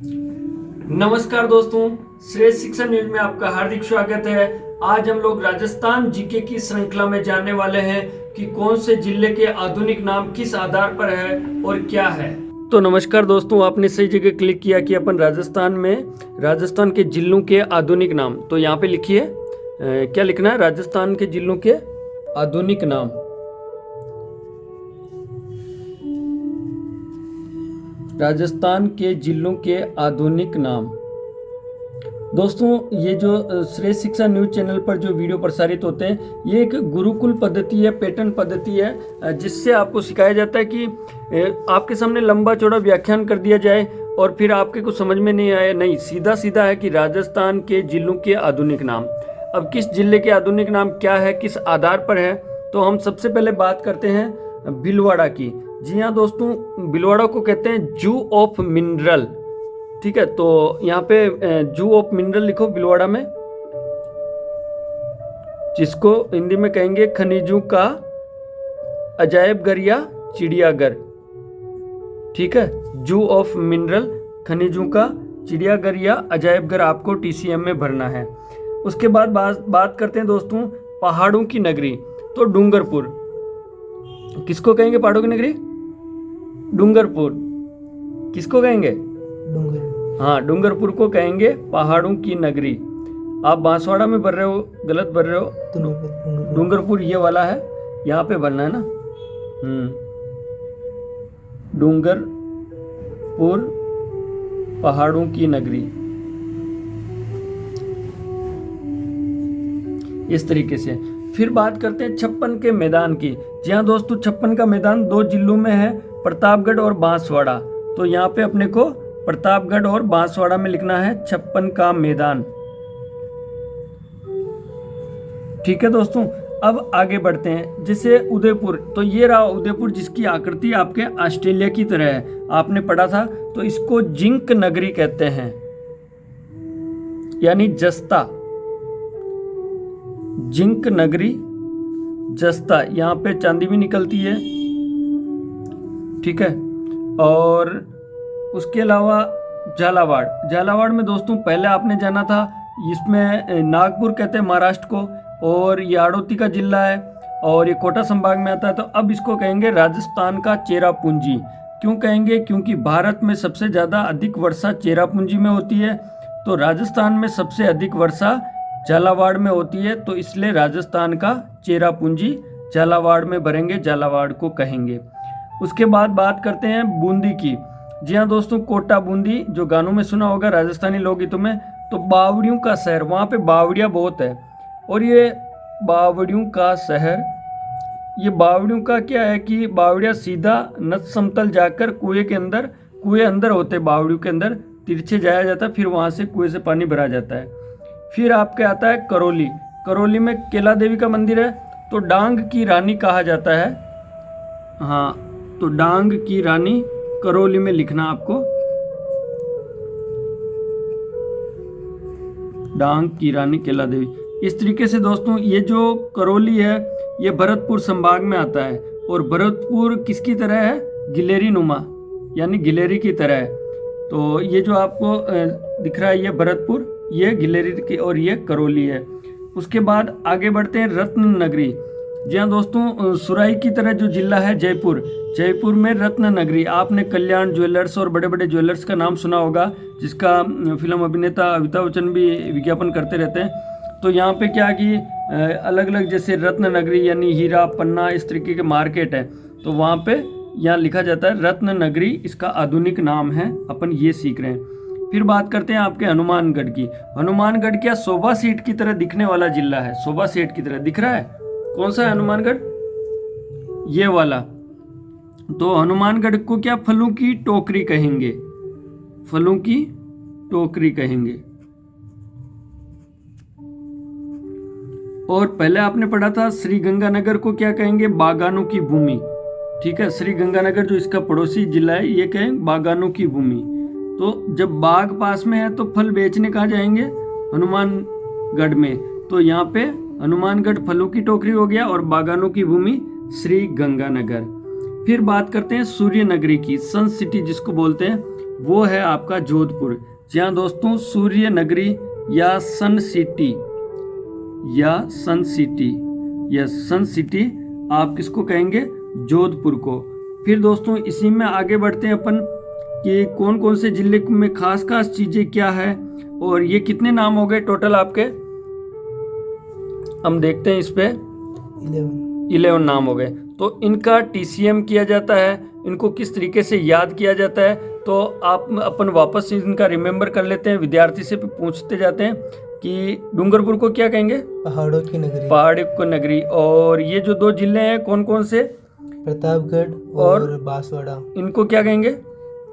नमस्कार दोस्तों, श्रेष्ठ शिक्षा न्यूज में आपका हार्दिक स्वागत है। आज हम लोग राजस्थान जीके की श्रृंखला में जानने वाले हैं कि कौन से जिले के आधुनिक नाम किस आधार पर है और क्या है। तो नमस्कार दोस्तों, आपने सही जगह क्लिक किया कि अपन राजस्थान के जिलों के आधुनिक नाम। तो यहाँ पे लिखिए क्या लिखना है, राजस्थान के जिलों के आधुनिक नाम। राजस्थान के जिलों के आधुनिक नाम। दोस्तों, ये जो श्रेष्ठ शिक्षा न्यूज चैनल पर जो वीडियो प्रसारित होते हैं, ये एक गुरुकुल पद्धति है, पैटर्न पद्धति है, जिससे आपको सिखाया जाता है कि आपके सामने लंबा चौड़ा व्याख्यान कर दिया जाए और फिर आपके कुछ समझ में नहीं आए, नहीं, सीधा सीधा है कि राजस्थान के जिलों के आधुनिक नाम। अब किस जिले के आधुनिक नाम क्या है, किस आधार पर है, तो हम सबसे पहले बात करते हैं भीलवाड़ा की। जी हाँ दोस्तों, भीलवाड़ा को कहते हैं जू ऑफ मिनरल। ठीक है, तो यहाँ पे जू ऑफ मिनरल लिखो भीलवाड़ा में, जिसको हिंदी में कहेंगे खनिजों का अजायब घर या चिड़ियाघर। ठीक है, जू ऑफ मिनरल, खनिजों का चिड़ियाघर या अजायब घर आपको TCM में भरना है। उसके बाद बात करते हैं दोस्तों पहाड़ों की नगरी। तो डूंगरपुर, किसको कहेंगे पहाड़ों की नगरी? डूंगरपुर। किसको कहेंगे? हाँ, डूंगरपुर को कहेंगे पहाड़ों की नगरी। आप बांसवाड़ा में भर रहे हो, गलत भर रहे हो। डूंगरपुर ये वाला है, यहाँ पे भरना है ना। डूंगरपुर पहाड़ों की नगरी, इस तरीके से। फिर बात करते हैं छप्पन के मैदान की। जी हाँ दोस्तों, छप्पन का मैदान 2 जिलों में है, प्रतापगढ़ और बांसवाड़ा। तो यहाँ पे अपने को प्रतापगढ़ और बांसवाड़ा में लिखना है छप्पन का मैदान। ठीक है दोस्तों, अब आगे बढ़ते हैं। जैसे उदयपुर, तो ये रहा उदयपुर, जिसकी आकृति आपके ऑस्ट्रेलिया की तरह है, आपने पढ़ा था। तो इसको जिंक नगरी कहते हैं, यानी जस्ता। जिंक नगरी, जस्ता। यहाँ पे चांदी भी निकलती है। ठीक है, और उसके अलावा झालावाड़ में दोस्तों पहले आपने जाना था, इसमें नागपुर कहते हैं महाराष्ट्र को, और ये हाड़ौती का जिला है और ये कोटा संभाग में आता है। तो अब इसको कहेंगे राजस्थान का चेरापूंजी। क्यों कहेंगे? क्योंकि भारत में सबसे ज़्यादा अधिक वर्षा चेरापूंजी में होती है, तो राजस्थान में सबसे अधिक वर्षा झालावाड़ में होती है, तो इसलिए राजस्थान का चेरापूंजी झालावाड़ में भरेंगे, झालावाड़ को कहेंगे। उसके बाद बात करते हैं बूंदी की। जी हाँ दोस्तों, कोटा बूंदी, जो गानों में सुना होगा राजस्थानी लोकगीतों में। तो बावड़ियों का शहर, वहाँ पे बावड़िया बहुत है, और ये बावड़ियों का शहर, ये बावड़ियों का क्या है कि बावड़िया सीधा नद समतल जाकर कुएं अंदर होते, बावड़ियों के अंदर तिरछे जाया जाता है, फिर वहाँ से कुएं से पानी भरा जाता है। फिर आपके आता है करौली। करौली में केला देवी का मंदिर है, तो डांग की रानी कहा जाता है। हाँ, तो डांग की रानी करौली में लिखना आपको, डांग की रानी केला देवी। इस तरीके से दोस्तों ये जो करौली है ये भरतपुर संभाग में आता है, और भरतपुर किसकी तरह है? गिलेरी नुमा, यानी गिलेरी की तरह है। तो ये जो आपको दिख रहा है ये भरतपुर, ये गिलेरी की, और ये करौली है। उसके बाद आगे बढ़ते हैं रत्न नगरी। जी हाँ दोस्तों, सुराई की तरह जो जिला है जयपुर, जयपुर में रत्न नगरी। आपने कल्याण ज्वेलर्स और बड़े बड़े ज्वेलर्स का नाम सुना होगा, जिसका फिल्म अभिनेता अमिताभ बच्चन भी विज्ञापन करते रहते हैं। तो यहाँ पे क्या कि अलग अलग जैसे रत्न नगरी यानी हीरा पन्ना इस तरीके के मार्केट है, तो वहाँ पे यहाँ लिखा जाता है रत्न नगरी, इसका आधुनिक नाम है, अपन ये सीख रहे हैं। फिर बात करते हैं आपके हनुमानगढ़ की। हनुमानगढ़ क्या शोभा सेठ की तरह दिखने वाला जिला है, शोभा सेठ की तरह दिख रहा है। कौन सा है हनुमानगढ़? ये वाला। तो हनुमानगढ़ को क्या फलों की टोकरी कहेंगे, फलों की टोकरी कहेंगे। और पहले आपने पढ़ा था श्री गंगानगर को क्या कहेंगे? बागानों की भूमि। ठीक है, श्री गंगानगर जो इसका पड़ोसी जिला है ये कहेंगे बागानों की भूमि। तो जब बाग पास में है तो फल बेचने कहाँ जाएंगे? हनुमानगढ़ में। तो यहाँ पे हनुमानगढ़ फलों की टोकरी हो गया, और बागानों की भूमि श्री गंगानगर। फिर बात करते हैं सूर्य नगरी की, सन सिटी जिसको बोलते हैं, वो है आपका जोधपुर। जहाँ दोस्तों सूर्य नगरी या सन सिटी आप किसको कहेंगे? जोधपुर को। फिर दोस्तों इसी में आगे बढ़ते हैं अपन कि कौन कौन से जिले में खास खास चीज़ें क्या है, और ये कितने नाम हो गए टोटल आपके, हम देखते हैं इस पे 11 नाम हो गए। तो इनका TCM किया जाता है, इनको किस तरीके से याद किया जाता है, तो आप अपन वापस से इनका रिमेंबर कर लेते हैं। विद्यार्थी से पूछते जाते हैं कि डूंगरपुर को क्या कहेंगे? पहाड़ों की नगरी। और ये जो 2 जिले हैं कौन कौन से? प्रतापगढ़ और बांसवाड़ा। इनको क्या कहेंगे?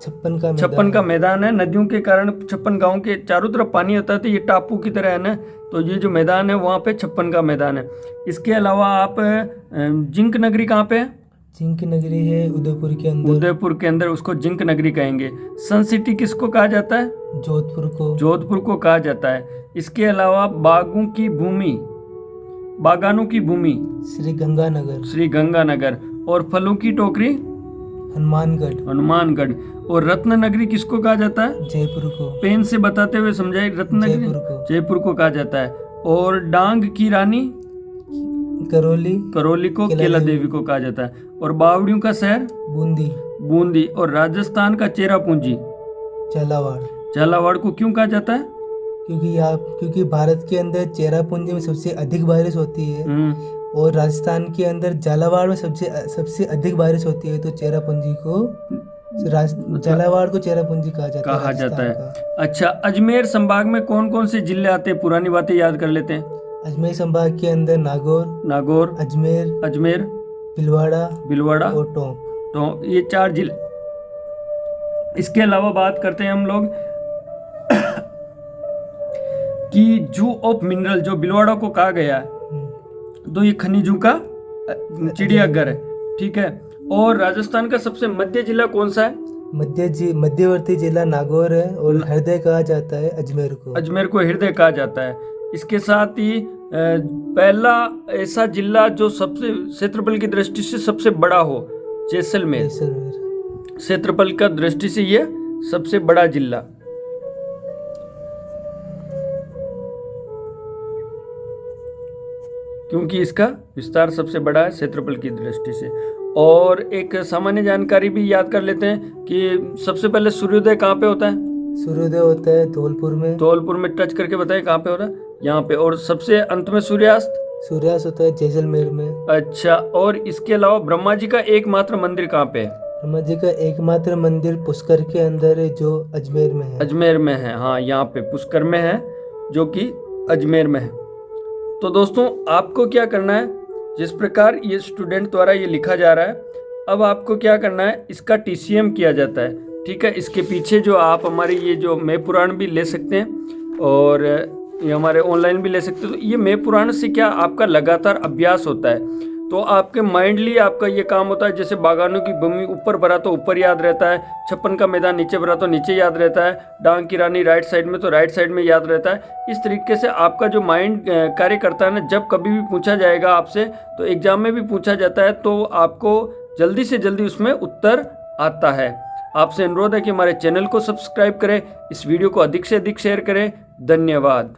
छप्पन का मैदान है। नदियों के कारण 56 गांव के चारों तरफ पानी होता है, तो ये टापू की तरह है ना, तो ये जो मैदान है वहाँ पे 56 का मैदान है। इसके अलावा आप जिंक नगरी कहाँ पे है? जिंक नगरी है उदयपुर के अंदर, उसको जिंक नगरी कहेंगे। सन सिटी किसको कहा जाता है? जोधपुर को कहा जाता है। इसके अलावा बागानों की भूमि श्री गंगानगर। और फलों की टोकरी हनुमानगढ़। और रत्न नगरी किसको कहा जाता है? जयपुर को। पेन से बताते हुए समझाइए। रत्न नगरी जयपुर को कहा जाता है। और डांग की रानी करौली को केला देवी को कहा जाता है। और बावड़ियों का शहर बूंदी। और राजस्थान का चेरापूंजी झालावाड़ को क्यों कहा जाता है? क्योंकि भारत के अंदर चेरापूंजी में सबसे अधिक बारिश होती है और राजस्थान के अंदर झालावाड़ में सबसे अधिक बारिश होती है, तो झालावाड़ को चेरापूंजी कहा जाता है। अच्छा, अजमेर संभाग में कौन कौन से जिले आते हैं? पुरानी बातें याद कर लेते हैं। अजमेर संभाग के अंदर नागौर, अजमेर, भीलवाड़ा और टोंक, ये 4 जिले। इसके अलावा बात करते हैं हम लोग कि जू ऑफ मिनरल, जो भीलवाड़ा को कहा गया है, तो ये खनिजों का चिड़ियाघर है, ठीक है। और राजस्थान का सबसे मध्य जिला कौन सा है? मध्यवर्ती जिला नागौर है और हृदय कहा जाता है अजमेर को हृदय कहा जाता है। इसके साथ ही पहला ऐसा जिला जो सबसे क्षेत्रफल की दृष्टि से सबसे बड़ा हो, जैसलमेर। क्षेत्रफल का दृष्टि से ये सबसे बड़ा जिला। क्योंकि इसका विस्तार सबसे बड़ा है क्षेत्रफल की दृष्टि से। और एक सामान्य जानकारी भी याद कर लेते हैं कि सबसे पहले सूर्योदय कहाँ पे होता है? सूर्योदय होता है धौलपुर में। टच करके बताएं कहाँ पे हो रहा है? यहाँ पे। और सबसे अंत में सूर्यास्त होता है जैसलमेर में। अच्छा, और इसके अलावा ब्रह्मा जी का एकमात्र मंदिर कहाँ पे है? ब्रह्मा जी का एकमात्र मंदिर पुष्कर के अंदर है, जो अजमेर में है। हाँ, यहाँ पे पुष्कर में है, जो कि अजमेर में है। तो दोस्तों, आपको क्या करना है, जिस प्रकार ये स्टूडेंट द्वारा ये लिखा जा रहा है, अब आपको क्या करना है, इसका TCM किया जाता है, ठीक है। इसके पीछे जो आप हमारी ये जो मैं पुराण भी ले सकते हैं और ये हमारे ऑनलाइन भी ले सकते हो। तो ये मैं पुराण से क्या आपका लगातार अभ्यास होता है, तो आपके माइंडली आपका ये काम होता है। जैसे बागानों की भूमि ऊपर भरा तो ऊपर याद रहता है, 56 का मैदान नीचे भरा तो नीचे याद रहता है, डांग की रानी राइट साइड में तो राइट साइड में याद रहता है। इस तरीके से आपका जो माइंड कार्य करता है ना, जब कभी भी पूछा जाएगा आपसे, तो एग्जाम में भी पूछा जाता है, तो आपको जल्दी से जल्दी उसमें उत्तर आता है। आपसे अनुरोध है कि हमारे चैनल को सब्सक्राइब करें, इस वीडियो को अधिक से अधिक शेयर करें। धन्यवाद।